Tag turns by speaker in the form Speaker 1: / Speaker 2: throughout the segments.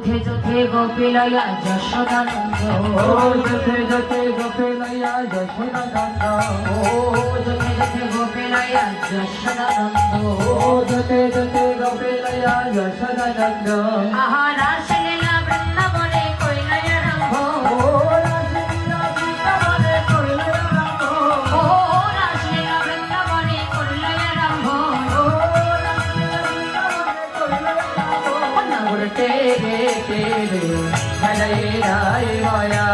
Speaker 1: যথে যথে গোপিলয়া যশোদানন্দ
Speaker 2: ও যথে যথে গোপিলয়া যশোদানন্দ
Speaker 1: ও যথে যথে গোপিলয়া যশোদানন্দ
Speaker 2: ও যথে যথে গোপিলয়া যশোদানন্দ
Speaker 1: আহা রাসলীলা বৃন্দাবনে কইলয় আরম্ভ
Speaker 2: ও রাসলীলা বৃন্দাবনে কইলয় আরম্ভ
Speaker 1: ও রাসলীলা বৃন্দাবনে কইলয় আরম্ভ
Speaker 2: ও রাসলীলা বৃন্দাবনে কইলয় আরম্ভ
Speaker 1: নগর
Speaker 2: তেরে তেরে হরে রায় মায়া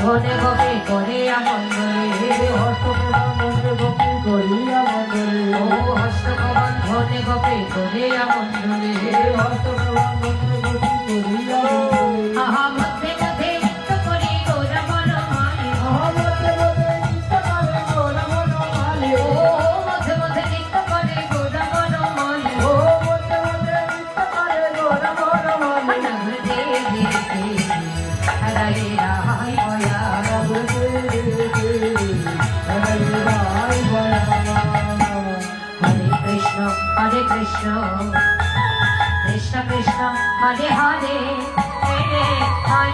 Speaker 1: বন্ধনে গোপী করিয়া মন্দিরে
Speaker 2: হস্তপ্রবন্ধনে গোপী করিয়া মন্দিরে
Speaker 1: ও হস্তক বন্ধনে গোপী করিয়া মন্দিরে
Speaker 2: হস্তপ্রবন্ধনে গোপী করিয়া মন্দিরে
Speaker 1: আহা মধ্যে মধ্যে নৃত্য করি গৌরব রমাই
Speaker 2: মধ্যে মধ্যে নৃত্য করে গৌরবনমালি
Speaker 1: ও মধ্যে মধ্যে নৃত্য করে গৌরব রমাই
Speaker 2: ও মধ্যে মধ্যে নৃত্য করে গৌরবনমালি
Speaker 1: নগর দেবী হরে রায় বয়া হরে কৃষ্ণ কৃষ্ণ কৃষ্ণ কৃষ্ণ হরে হরে হরে হরে